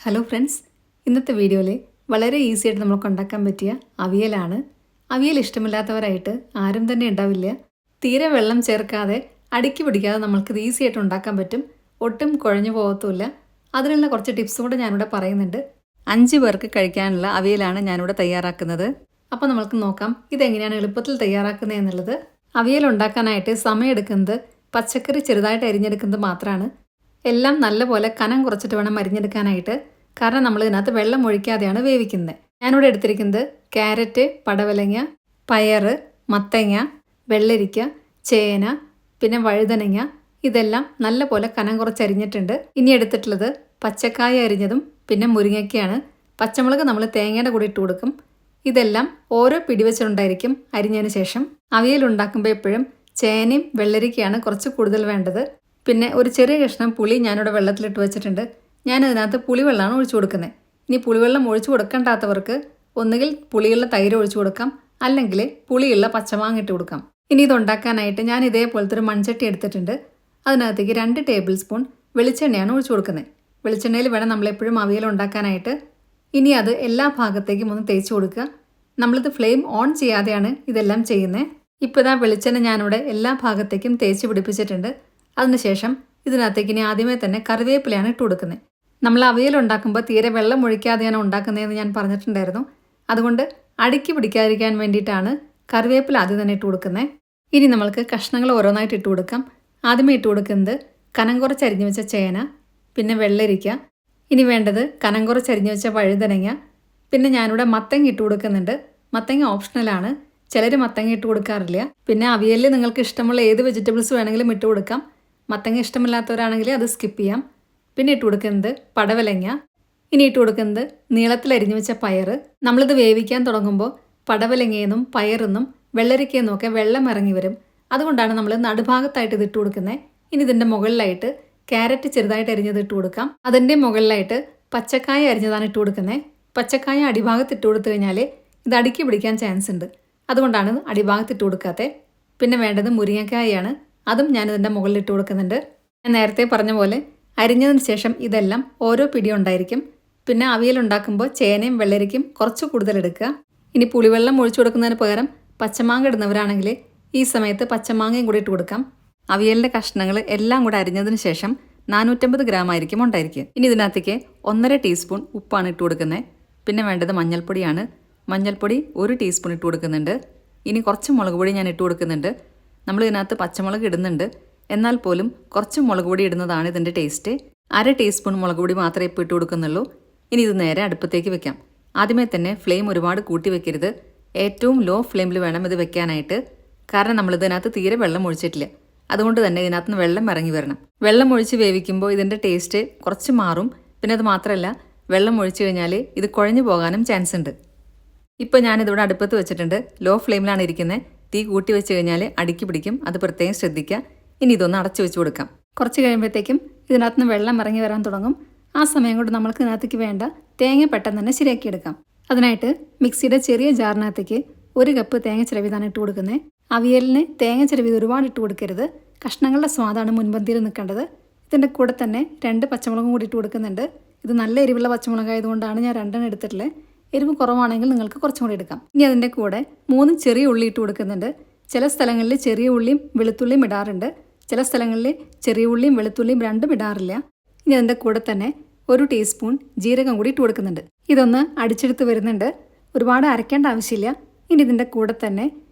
Hello friends, ഇന്നത്തെ വീഡിയോയിൽ വളരെ ഈസി ആയിട്ട് നമുക്ക് ഉണ്ടാക്കാൻ പറ്റിയ അവിയലാണ്. അവിയൽ ഇഷ്ടമില്ലാത്തവരായിട്ട് ആരും തന്നെ ഉണ്ടാവില്ല. തീരെ വെള്ളം ചേർക്കാതെ അടുക്കി പിടിക്കാതെ നമ്മൾക്കിത് ഈസി ആയിട്ട് ഉണ്ടാക്കാൻ പറ്റും. ഒട്ടും കുഴഞ്ഞു പോകത്തുമില്ല. അതിനുള്ള കുറച്ച് ടിപ്സ് കൂടെ ഞാനിവിടെ പറയുന്നുണ്ട്. 5 പേർക്ക് കഴിക്കാനുള്ള അവിയലാണ് ഞാനിവിടെ തയ്യാറാക്കുന്നത്. അപ്പോൾ നമ്മൾക്ക് നോക്കാം ഇതെങ്ങനെയാണ് എളുപ്പത്തിൽ തയ്യാറാക്കുന്നത് എന്നുള്ളത്. അവിയൽ ഉണ്ടാക്കാനായിട്ട് സമയമെടുക്കുന്നത് പച്ചക്കറി ചെറുതായിട്ട് അരിഞ്ഞെടുക്കുന്നത് മാത്രമാണ്. എല്ലാം നല്ലപോലെ കനം കുറച്ചിട്ട് വേണം അരിഞ്ഞെടുക്കാനായിട്ട്. കാരണം നമ്മൾ ഇതിനകത്ത് വെള്ളം ഒഴിക്കാതെയാണ് വേവിക്കുന്നത്. ഞാനിവിടെ എടുത്തിരിക്കുന്നത് ക്യാരറ്റ്, പടവലങ്ങ, പയർ, മത്തങ്ങ, വെള്ളരിക്ക, ചേന, പിന്നെ വഴുതനങ്ങ, ഇതെല്ലാം നല്ലപോലെ കനം കുറച്ചരിഞ്ഞിട്ടുണ്ട്. ഇനി എടുത്തിട്ടുള്ളത് പച്ചക്കായ അരിഞ്ഞതും പിന്നെ മുരിങ്ങയ്ക്കയാണ്. പച്ചമുളക് നമ്മൾ തേങ്ങയുടെ കൂടെ ഇട്ട് കൊടുക്കും. ഇതെല്ലാം ഓരോ പിടി വെച്ചിട്ടുണ്ടായിരിക്കും അരിഞ്ഞതിന് ശേഷം. അവിയൽ ഉണ്ടാക്കുമ്പോൾ എപ്പോഴും ചേനയും വെള്ളരിക്കയാണ് കുറച്ച് കൂടുതൽ വേണ്ടത്. പിന്നെ ഒരു ചെറിയ കഷ്ണം പുളി ഞാനിവിടെ വെള്ളത്തിലിട്ട് വെച്ചിട്ടുണ്ട്. ഞാനതിനകത്ത് പുളിവെള്ളമാണ് ഒഴിച്ചു കൊടുക്കുന്നത്. ഇനി പുളിവെള്ളം ഒഴിച്ചു കൊടുക്കേണ്ടാത്തവർക്ക് ഒന്നുകിൽ പുളിയുള്ള തൈര് ഒഴിച്ചു കൊടുക്കാം, അല്ലെങ്കിൽ പുളിയുള്ള പച്ചമാങ്ങ ഇട്ട് കൊടുക്കാം. ഇനി ഇതുണ്ടാക്കാനായിട്ട് ഞാൻ ഇതേപോലത്തെ ഒരു മൺചട്ടി എടുത്തിട്ടുണ്ട്. അതിനകത്തേക്ക് 2 ടേബിൾ സ്പൂൺ വെളിച്ചെണ്ണയാണ് ഒഴിച്ചു കൊടുക്കുന്നത്. വെളിച്ചെണ്ണയിൽ വേണം നമ്മളെപ്പോഴും അവിയൽ ഉണ്ടാക്കാനായിട്ട്. ഇനി അത് എല്ലാ ഭാഗത്തേക്കും ഒന്ന് തേച്ച് കൊടുക്കുക. നമ്മളിത് ഫ്ലെയിം ഓൺ ചെയ്യാതെയാണ് ഇതെല്ലാം ചെയ്യുന്നത്. ഇപ്പോൾ ഇതാ വെളിച്ചെണ്ണ ഞാനിവിടെ എല്ലാ ഭാഗത്തേക്കും തേച്ച് പിടിപ്പിച്ചിട്ടുണ്ട്. അതിനുശേഷം ഇതിനകത്തേക്ക് ഇനി ആദ്യമേ തന്നെ കറിവേപ്പിലയാണ് ഇട്ട് കൊടുക്കുന്നത്. നമ്മൾ അവിയൽ ഉണ്ടാക്കുമ്പോൾ തീരെ വെള്ളം ഒഴിക്കാതെയാണ് ഉണ്ടാക്കുന്നതെന്ന് ഞാൻ പറഞ്ഞിട്ടുണ്ടായിരുന്നു. അതുകൊണ്ട് അടുക്കി പിടിക്കാതിരിക്കാൻ വേണ്ടിയിട്ടാണ് കറിവേപ്പില ആദ്യം തന്നെ ഇട്ട് കൊടുക്കുന്നത്. ഇനി നമ്മൾക്ക് കഷ്ണങ്ങൾ ഓരോന്നായിട്ട് ഇട്ട് കൊടുക്കാം. ആദ്യമേ ഇട്ട് കൊടുക്കുന്നത് കനം കുറച്ചരിഞ്ഞു വെച്ച ചേന, പിന്നെ വെള്ളരിക്ക, ഇനി വേണ്ടത് കനം കുറച്ചരിഞ്ഞു വെച്ച വഴുതനങ്ങ, പിന്നെ ഞാനിവിടെ മത്തങ്ങ ഇട്ട് കൊടുക്കുന്നുണ്ട്. മത്തങ്ങ ഓപ്ഷണലാണ്, ചിലർ മത്തങ്ങ ഇട്ട് കൊടുക്കാറില്ല. പിന്നെ അവിയലിൽ നിങ്ങൾക്ക് ഇഷ്ടമുള്ള ഏത് വെജിറ്റബിൾസ് വേണമെങ്കിലും ഇട്ട് കൊടുക്കാം. മത്തങ്ങ ഇഷ്ടമില്ലാത്തവരാണെങ്കിൽ അത് സ്കിപ്പ് ചെയ്യാം. പിന്നെ ഇട്ട് കൊടുക്കുന്നത് പടവലങ്ങ. ഇനി ഇട്ട് കൊടുക്കുന്നത് നീളത്തിൽ അരിഞ്ഞു വെച്ച പയർ. നമ്മളിത് വേവിക്കാൻ തുടങ്ങുമ്പോൾ പടവലങ്ങയെന്നും പയറെന്നും വെള്ളരിക്കയെന്നും ഒക്കെ വെള്ളം ഇറങ്ങി വരും. അതുകൊണ്ടാണ് നമ്മൾ നടുഭാഗത്തായിട്ട് ഇത് ഇട്ട് കൊടുക്കുന്നത്. ഇനി ഇതിൻ്റെ മുകളിലായിട്ട് ക്യാരറ്റ് ചെറുതായിട്ട് അരിഞ്ഞത് ഇട്ട് കൊടുക്കാം. അതിൻ്റെ മുകളിലായിട്ട് പച്ചക്കായ അരിഞ്ഞതാണ് ഇട്ട് കൊടുക്കുന്നത്. പച്ചക്കായ അടിഭാഗത്ത് ഇട്ട് കൊടുത്തു കഴിഞ്ഞാൽ ഇത് അടുക്കി പിടിക്കാൻ ചാൻസ് ഉണ്ട്. അതുകൊണ്ടാണ് അടിഭാഗത്ത് ഇട്ട് കൊടുക്കാത്തത്. പിന്നെ വേണ്ടത് മുരിങ്ങക്കായാണ്. അതും ഞാനിതിൻ്റെ മുകളിൽ ഇട്ട് കൊടുക്കുന്നുണ്ട്. ഞാൻ നേരത്തെ പറഞ്ഞ പോലെ അരിഞ്ഞതിന് ശേഷം ഇതെല്ലാം ഓരോ പിടി ഉണ്ടായിരിക്കും. പിന്നെ അവിയൽ ഉണ്ടാക്കുമ്പോൾ ചേനയും വെള്ളരിക്കും കുറച്ച് കൂടുതൽ എടുക്കുക. ഇനി പുളിവെള്ളം ഒഴിച്ചു കൊടുക്കുന്നതിന് പകരം പച്ചമാങ്ങ ഇടുന്നവരാണെങ്കിൽ ഈ സമയത്ത് പച്ചമാങ്ങയും കൂടി ഇട്ട് കൊടുക്കാം. അവിയലിൻ്റെ കഷ്ണങ്ങൾ എല്ലാം കൂടെ അരിഞ്ഞതിന് ശേഷം 450 ഗ്രാം ആയിരിക്കും ഉണ്ടായിരിക്കുക. ഇനി ഇതിനകത്തേക്ക് 1.5 ടീസ്പൂൺ ഉപ്പാണ് ഇട്ട് കൊടുക്കുന്നത്. പിന്നെ വേണ്ടത് മഞ്ഞൾപ്പൊടിയാണ്. മഞ്ഞൾപ്പൊടി 1 ടീസ്പൂൺ ഇട്ട് കൊടുക്കുന്നുണ്ട്. ഇനി കുറച്ച് മുളക് പൊടി ഞാൻ ഇട്ട് കൊടുക്കുന്നുണ്ട്. നമ്മൾ ഇതിനകത്ത് പച്ചമുളക് ഇടുന്നുണ്ട്, എന്നാൽ പോലും കുറച്ച് മുളക് പൊടി ഇടുന്നതാണ് ഇതിൻ്റെ ടേസ്റ്റ്. 1/2 ടീസ്പൂൺ മുളക് പൊടി മാത്രമേ ഇപ്പോൾ ഇട്ട് കൊടുക്കുന്നുള്ളൂ. ഇനി ഇത് നേരെ അടുപ്പത്തേക്ക് വെക്കാം. ആദ്യമേ തന്നെ ഫ്ലെയിം ഒരുപാട് കൂട്ടി വെക്കരുത്. ഏറ്റവും ലോ ഫ്ലെയിമിൽ വേണം ഇത് വെക്കാനായിട്ട്. കാരണം നമ്മൾ ഇതിനകത്ത് തീരെ വെള്ളം ഒഴിച്ചിട്ടില്ല. അതുകൊണ്ട് തന്നെ ഇതിനകത്ത് നിന്ന് വെള്ളം ഇറങ്ങി വരണം. വെള്ളം ഒഴിച്ച് വേവിക്കുമ്പോൾ ഇതിൻ്റെ ടേസ്റ്റ് കുറച്ച് മാറും. പിന്നെ അത് മാത്രമല്ല, വെള്ളം ഒഴിച്ചു കഴിഞ്ഞാൽ ഇത് കുഴഞ്ഞു പോകാനും ചാൻസ് ഉണ്ട്. ഇപ്പോൾ ഞാനിതിവിടെ അടുപ്പത്ത് വെച്ചിട്ടുണ്ട്. ലോ ഫ്ലെയിമിലാണ് ഇരിക്കുന്നത്. തീ കൂട്ടി വെച്ച് കഴിഞ്ഞാൽ അടുക്കി പിടിക്കും. അത് പ്രത്യേകം ശ്രദ്ധിക്കുക. ഇനി ഇതൊന്ന് അടച്ചു വെച്ച് കൊടുക്കാം. കുറച്ച് കഴിയുമ്പോഴത്തേക്കും ഇതിനകത്ത് നിന്ന് വെള്ളം ഇറങ്ങി വരാൻ തുടങ്ങും. ആ സമയം കൊണ്ട് നമ്മൾക്ക് ഇതിനകത്തേക്ക് വേണ്ട തേങ്ങ പെട്ടെന്ന് തന്നെ ശരിയാക്കിയെടുക്കാം. അതിനായിട്ട് മിക്സിയുടെ ചെറിയ ജാറിനകത്തേക്ക് 1 കപ്പ് തേങ്ങ ചിരവിതാണ് ഇട്ട് കൊടുക്കുന്നത്. അവിയലിന് തേങ്ങ ചിരവി ഒരുപാട് ഇട്ട് കൊടുക്കരുത്. കഷ്ണങ്ങളുടെ സ്വാദാണ് മുൻപന്തിയിൽ നിൽക്കേണ്ടത്. ഇതിൻ്റെ കൂടെ തന്നെ 2 പച്ചമുളകും കൂടി ഇട്ട് കൊടുക്കുന്നുണ്ട്. ഇത് നല്ല എരിവുള്ള പച്ചമുളകായതുകൊണ്ടാണ് ഞാൻ 2 എടുത്തിട്ടുള്ളത്. എരിവ് കുറവാണെങ്കിൽ നിങ്ങൾക്ക് കുറച്ചും കൂടി എടുക്കാം. ഇനി അതിൻ്റെ കൂടെ 3 ചെറിയ ഉള്ളി ഇട്ട് കൊടുക്കുന്നുണ്ട്. ചില സ്ഥലങ്ങളിൽ ചെറിയ ഉള്ളിയും വെളുത്തുള്ളിയും ഇടാറുണ്ട്. ചില സ്ഥലങ്ങളിൽ ചെറിയ ഉള്ളിയും വെളുത്തുള്ളിയും രണ്ടും ഇടാറില്ല. ഇനി അതിൻ്റെ കൂടെ തന്നെ 1 ടീസ്പൂൺ ജീരകം കൂടി ഇട്ട് കൊടുക്കുന്നുണ്ട്. ഇതൊന്ന് അടിച്ചെടുത്ത് വരുന്നുണ്ട്. ഒരുപാട് അരയ്ക്കേണ്ട ആവശ്യമില്ല. ഇനി ഇതിൻ്റെ കൂടെ തന്നെ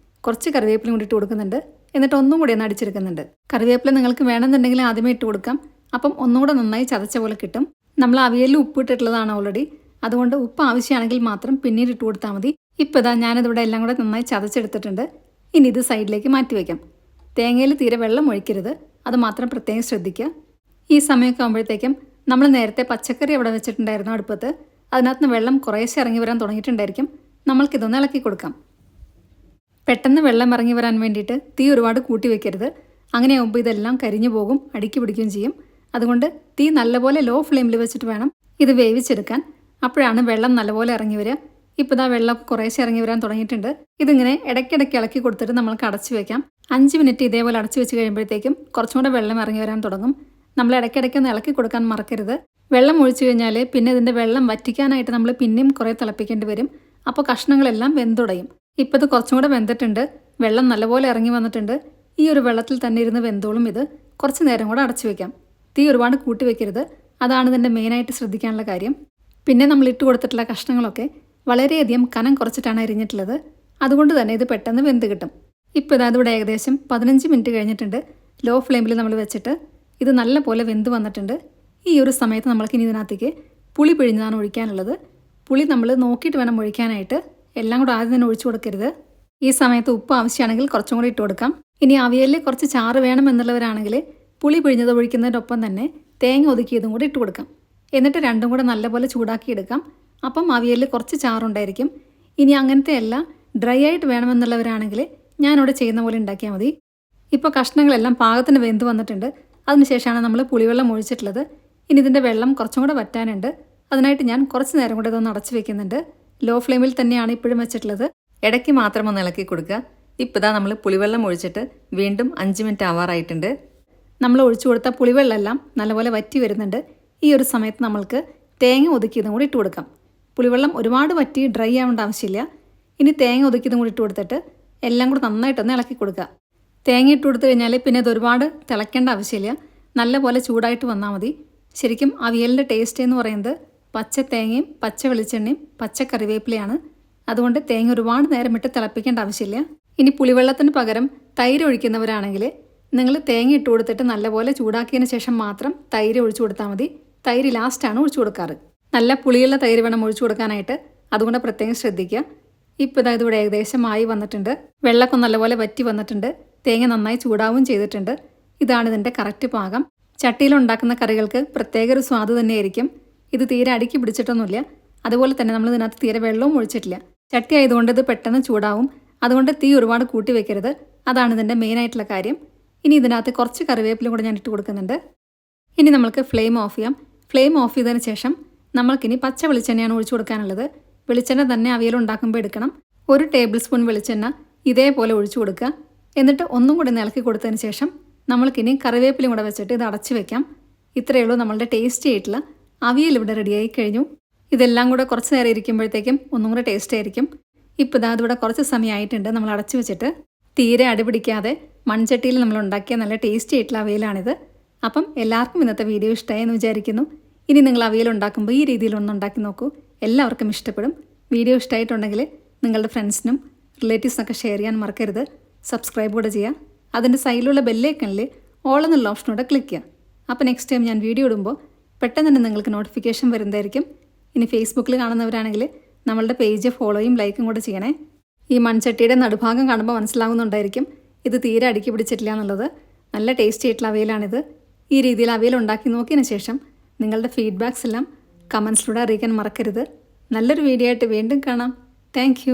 കുറച്ച് കറിവേപ്പിലയും കൂടി ഇട്ട് കൊടുക്കുന്നുണ്ട്. എന്നിട്ട് ഒന്നും കൂടി ഒന്ന് അടിച്ചെടുക്കുന്നുണ്ട്. കറിവേപ്പില നിങ്ങൾക്ക് വേണമെന്നുണ്ടെങ്കിൽ ആദ്യമേ ഇട്ട് കൊടുക്കാം. അപ്പം ഒന്നുകൂടെ നന്നായി ചതച്ച പോലെ കിട്ടും. നമ്മൾ അവിയലിൽ ഉപ്പ് ഇട്ടിട്ടുള്ളതാണ് ഓൾറെഡി. അതുകൊണ്ട് ഉപ്പ് ആവശ്യമാണെങ്കിൽ മാത്രം പിന്നീട് ഇട്ട് കൊടുത്താൽ മതി. ഇപ്പോൾ ഇതാ ഞാനിതിവിടെ എല്ലാം കൂടെ നന്നായി ചതച്ചെടുത്തിട്ടുണ്ട്. ഇനി ഇത് സൈഡിലേക്ക് മാറ്റി വയ്ക്കാം. തേങ്ങയിൽ തീരെ വെള്ളം ഒഴിക്കരുത്. അത് മാത്രം പ്രത്യേകം ശ്രദ്ധിക്കുക. ഈ സമയമൊക്കെ ആകുമ്പോഴത്തേക്കും നമ്മൾ നേരത്തെ പച്ചക്കറി അവിടെ വെച്ചിട്ടുണ്ടായിരുന്നു അടുപ്പത്ത്. അതിനകത്ത് നിന്ന് വെള്ളം കുറേശ്ശെ ഇറങ്ങി വരാൻ തുടങ്ങിയിട്ടുണ്ടായിരിക്കും. നമ്മൾക്കിതൊന്ന് ഇളക്കി കൊടുക്കാം. പെട്ടെന്ന് വെള്ളം ഇറങ്ങി വരാൻ വേണ്ടിയിട്ട് തീ ഒരുപാട് കൂട്ടി വെക്കരുത്. അങ്ങനെയാകുമ്പോൾ ഇതെല്ലാം കരിഞ്ഞു പോകും, അടുക്കി പിടിക്കുകയും ചെയ്യും. അതുകൊണ്ട് തീ നല്ലപോലെ ലോ ഫ്ലെയിമിൽ വെച്ചിട്ട് വേണം ഇത് വേവിച്ചെടുക്കാൻ. അപ്പോഴാണ് വെള്ളം നല്ലപോലെ ഇറങ്ങി വരിക. ഇപ്പോൾ ഇതാ വെള്ളമൊക്കെ കുറേശ്ശെ ഇറങ്ങി വരാൻ തുടങ്ങിയിട്ടുണ്ട്. ഇതിങ്ങനെ ഇടയ്ക്കിടയ്ക്ക് ഇളക്കി കൊടുത്തിട്ട് നമ്മൾക്ക് അടച്ചു വെക്കാം. 5 മിനിറ്റ് ഇതേപോലെ അടച്ചു വെച്ച് കഴിയുമ്പോഴത്തേക്കും കുറച്ചും കൂടെ വെള്ളം ഇറങ്ങി വരാൻ തുടങ്ങും. നമ്മൾ ഇടയ്ക്കിടയ്ക്ക് ഒന്ന് ഇളക്കി കൊടുക്കാൻ മറക്കരുത്. വെള്ളം ഒഴിച്ചു കഴിഞ്ഞാൽ പിന്നെ ഇതിൻ്റെ വെള്ളം വറ്റിക്കാനായിട്ട് നമ്മൾ പിന്നെയും കുറേ തിളപ്പിക്കേണ്ടി വരും. അപ്പോൾ കഷ്ണങ്ങളെല്ലാം വെന്തുടയും. ഇപ്പോൾ ഇത് കുറച്ചും കൂടെ വെന്തിട്ടുണ്ട്. വെള്ളം നല്ലപോലെ ഇറങ്ങി വന്നിട്ടുണ്ട്. ഈ ഒരു വെള്ളത്തിൽ തന്നെ ഇരുന്ന് വെന്തോളും ഇത്. കുറച്ച് നേരം കൂടെ അടച്ചു വെക്കാം. തീ ഒരുപാട് കൂട്ടി വെക്കരുത്. അതാണ് ഇതിൻ്റെ മെയിനായിട്ട് ശ്രദ്ധിക്കാനുള്ള കാര്യം. പിന്നെ നമ്മൾ ഇട്ട് കൊടുത്തിട്ടുള്ള കഷ്ണങ്ങളൊക്കെ വളരെയധികം കനം കുറച്ചിട്ടാണ് അരിഞ്ഞിട്ടുള്ളത്. അതുകൊണ്ട് തന്നെ ഇത് പെട്ടെന്ന് വെന്ത് കിട്ടും. ഇപ്പോൾ ഇതാ ഇവിടെ ഏകദേശം 15 മിനിറ്റ് കഴിഞ്ഞിട്ടുണ്ട്. ലോ ഫ്ലെയിമിൽ നമ്മൾ വെച്ചിട്ട് ഇത് നല്ലപോലെ വെന്ത് വന്നിട്ടുണ്ട്. ഈ ഒരു സമയത്ത് നമ്മൾക്കിനി ഇതിനകത്തേക്ക് പുളി പിഴിഞ്ഞതാണ് ഒഴിക്കാനുള്ളത്. പുളി നമ്മൾ നോക്കിയിട്ട് വേണം ഒഴിക്കാനായിട്ട്. എല്ലാം കൂടെ ആദ്യം തന്നെ ഒഴിച്ചു കൊടുക്കരുത്. ഈ സമയത്ത് ഉപ്പ് ആവശ്യമാണെങ്കിൽ കുറച്ചും കൂടി ഇട്ട് കൊടുക്കാം. ഇനി അവിയലിൽ കുറച്ച് ചാറ് വേണമെന്നുള്ളവരാണെങ്കിൽ പുളി പിഴിഞ്ഞത് ഒഴിക്കുന്നതിനൊപ്പം തന്നെ തേങ്ങ ഒതുക്കിയതും കൂടി ഇട്ട് കൊടുക്കാം. എന്നിട്ട് രണ്ടും കൂടെ നല്ലപോലെ ചൂടാക്കി എടുക്കാം. അപ്പം അവിയലിൽ കുറച്ച് ചാറുണ്ടായിരിക്കും. ഇനി അങ്ങനത്തെ അല്ല, ഡ്രൈ ആയിട്ട് വേണമെന്നുള്ളവരാണെങ്കിൽ ഞാനിവിടെ ചെയ്യുന്ന പോലെ ഉണ്ടാക്കിയാൽ മതി. ഇപ്പോൾ കഷ്ണങ്ങളെല്ലാം പാകത്തിന് വെന്ത് വന്നിട്ടുണ്ട്. അതിനുശേഷമാണ് നമ്മൾ പുളിവെള്ളം ഒഴിച്ചിട്ടുള്ളത്. ഇനി ഇതിൻ്റെ വെള്ളം കുറച്ചും കൂടെ വറ്റാനുണ്ട്. അതിനായിട്ട് ഞാൻ കുറച്ച് നേരം കൂടെ ഇതൊന്ന് അടച്ചു വെക്കുന്നുണ്ട്. ലോ ഫ്ലെയിമിൽ തന്നെയാണ് ഇപ്പോഴും വെച്ചിട്ടുള്ളത്. ഇടയ്ക്ക് മാത്രം ഒന്ന് ഇളക്കി കൊടുക്കുക. ഇപ്പോൾ ഇതാ നമ്മൾ പുളിവെള്ളം ഒഴിച്ചിട്ട് വീണ്ടും 5 മിനിറ്റ് ആവാറായിട്ടുണ്ട്. നമ്മൾ ഒഴിച്ചു കൊടുത്ത പുളിവെള്ളമെല്ലാം നല്ലപോലെ വറ്റി വരുന്നുണ്ട്. ഈ ഒരു സമയത്ത് നമ്മൾക്ക് തേങ്ങ ഒതുക്കിയതും കൂടി ഇട്ട് കൊടുക്കാം. പുളിവെള്ളം ഒരുപാട് വറ്റി ഡ്രൈ ആവേണ്ട ആവശ്യമില്ല. ഇനി തേങ്ങ ഒതുക്കിയതും കൂടി ഇട്ട് കൊടുത്തിട്ട് എല്ലാം കൂടി നന്നായിട്ടൊന്ന് ഇളക്കി കൊടുക്കുക. തേങ്ങ ഇട്ട് കൊടുത്തു കഴിഞ്ഞാൽ പിന്നെ ഇത് ഒരുപാട് തിളയ്ക്കേണ്ട ആവശ്യമില്ല. നല്ലപോലെ ചൂടായിട്ട് വന്നാൽ മതി. ശരിക്കും അവിയലിൻ്റെ ടേസ്റ്റ് എന്ന് പറയുന്നത് പച്ച തേങ്ങയും പച്ച വെളിച്ചെണ്ണയും പച്ച കറിവേപ്പിലയാണ്. അതുകൊണ്ട് തേങ്ങ ഒരുപാട് നേരം ഇട്ട് തിളപ്പിക്കേണ്ട ആവശ്യമില്ല. ഇനി പുളിവെള്ളത്തിന് പകരം തൈര് ഒഴിക്കുന്നവരാണെങ്കിൽ നിങ്ങൾ തേങ്ങ ഇട്ട് കൊടുത്തിട്ട് നല്ലപോലെ ചൂടാക്കിയതിന് ശേഷം മാത്രം തൈര് ഒഴിച്ചു കൊടുത്താൽ മതി. തൈര് ലാസ്റ്റാണ് ഒഴിച്ചു കൊടുക്കാറ്. നല്ല പുളിയുള്ള തൈര് വേണം ഒഴിച്ചു കൊടുക്കാനായിട്ട്. അതുകൊണ്ട് പ്രത്യേകം ശ്രദ്ധിക്കുക. ഇപ്പോൾ ഇതാ ഇതിവിടെ ഏകദേശം ആയി വന്നിട്ടുണ്ട്. വെള്ളമൊക്കെ നല്ലപോലെ വറ്റി വന്നിട്ടുണ്ട്. തേങ്ങ നന്നായി ചൂടാവുകയും ചെയ്തിട്ടുണ്ട്. ഇതാണ് ഇതിൻ്റെ കറക്റ്റ് പാകം. ചട്ടിയിലുണ്ടാക്കുന്ന കറികൾക്ക് പ്രത്യേക ഒരു സ്വാദ് തന്നെയായിരിക്കും. ഇത് തീരെ അടുക്കി പിടിച്ചിട്ടൊന്നുമില്ല. അതുപോലെ തന്നെ നമ്മൾ ഇതിനകത്ത് തീരെ വെള്ളവും ഒഴിച്ചിട്ടില്ല. ചട്ടി ആയതുകൊണ്ട് ഇത് പെട്ടെന്ന് ചൂടാവും. അതുകൊണ്ട് തീ ഒരുപാട് കൂട്ടി വെക്കരുത്. അതാണ് ഇതിൻ്റെ മെയിനായിട്ടുള്ള കാര്യം. ഇനി ഇതിനകത്ത് കുറച്ച് കറിവേപ്പിലും കൂടെ ഞാൻ ഇട്ട് കൊടുക്കുന്നുണ്ട്. ഇനി നമുക്ക് ഫ്ലെയിം ഓഫ് ചെയ്യാം. ഫ്ലെയിം ഓഫ് ചെയ്തതിന് ശേഷം നമ്മൾക്കിനി പച്ച വെളിച്ചെണ്ണയാണ് ഒഴിച്ചു കൊടുക്കാനുള്ളത്. വെളിച്ചെണ്ണ തന്നെ അവിയൽ ഉണ്ടാക്കുമ്പോൾ എടുക്കണം. 1 ടേബിൾ സ്പൂൺ വെളിച്ചെണ്ണ ഇതേപോലെ ഒഴിച്ചു കൊടുക്കുക. എന്നിട്ട് ഒന്നും കൂടി ഇളക്കി കൊടുത്തതിന് ശേഷം നമ്മൾക്കിനി കറിവേപ്പിലും കൂടെ വെച്ചിട്ട് ഇത് അടച്ചു വെക്കാം. ഇത്രയേ ഉള്ളൂ നമ്മളുടെ ടേസ്റ്റി ആയിട്ടുള്ള അവിയൽ ഇവിടെ റെഡിയായി കഴിഞ്ഞു. ഇതെല്ലാം കൂടെ കുറച്ച് നേരം ഇരിക്കുമ്പോഴത്തേക്കും ഒന്നും കൂടെ ടേസ്റ്റ് ആയിരിക്കും. ഇപ്പോൾ ഇതാ അതിവിടെ കുറച്ച് സമയമായിട്ടുണ്ട്. നമ്മൾ അടച്ചു വെച്ചിട്ട് തീരെ അടിപിടിക്കാതെ മൺചട്ടിയിൽ നമ്മൾ ഉണ്ടാക്കിയ നല്ല ടേസ്റ്റി ആയിട്ടുള്ള അവിയലാണിത്. അപ്പം എല്ലാവർക്കും ഇന്നത്തെ വീഡിയോ ഇഷ്ടമായി എന്ന് വിചാരിക്കുന്നു. ഇനി നിങ്ങൾ അവിയൽ ഉണ്ടാക്കുമ്പോൾ ഈ രീതിയിലൊന്ന് ഉണ്ടാക്കി നോക്കൂ. എല്ലാവർക്കും ഇഷ്ടപ്പെടും. വീഡിയോ ഇഷ്ടമായിട്ടുണ്ടെങ്കിൽ നിങ്ങളുടെ ഫ്രണ്ട്സിനും റിലേറ്റീവ്സിനൊക്കെ ഷെയർ ചെയ്യാൻ മറക്കരുത്. സബ്സ്ക്രൈബ് കൂടെ ചെയ്യുക. അതിൻ്റെ സൈഡിലുള്ള ബെല്ലൈക്കണിൽ ഓൾ എന്നുള്ള ഓപ്ഷനോടെ ക്ലിക്ക് ചെയ്യുക. അപ്പോൾ നെക്സ്റ്റ് ടൈം ഞാൻ വീഡിയോ ഇടുമ്പോൾ പെട്ടെന്ന് തന്നെ നിങ്ങൾക്ക് നോട്ടിഫിക്കേഷൻ വരുന്നതായിരിക്കും. ഇനി ഫേസ്ബുക്കിൽ കാണുന്നവരാണെങ്കിൽ നമ്മളുടെ പേജ് ഫോളോയും ലൈക്കും കൂടെ ചെയ്യണേ. ഈ മൺചട്ടിയുടെ നടുഭാഗം കാണുമ്പോൾ മനസ്സിലാവുന്നുണ്ടായിരിക്കും ഇത് തീരെ അടുക്കി പിടിച്ചിട്ടില്ല എന്നുള്ളത്. നല്ല ടേസ്റ്റി ആയിട്ടുള്ള അവിയലാണിത്. ഈ രീതിയിൽ അവിയൽ ഉണ്ടാക്കി നോക്കിയതിന് ശേഷം നിങ്ങളുടെ ഫീഡ്ബാക്സ് എല്ലാം കമൻസിലൂടെ അറിയിക്കാൻ മറക്കരുത്. നല്ലൊരു വീഡിയോ ആയിട്ട് വീണ്ടും കാണാം. താങ്ക്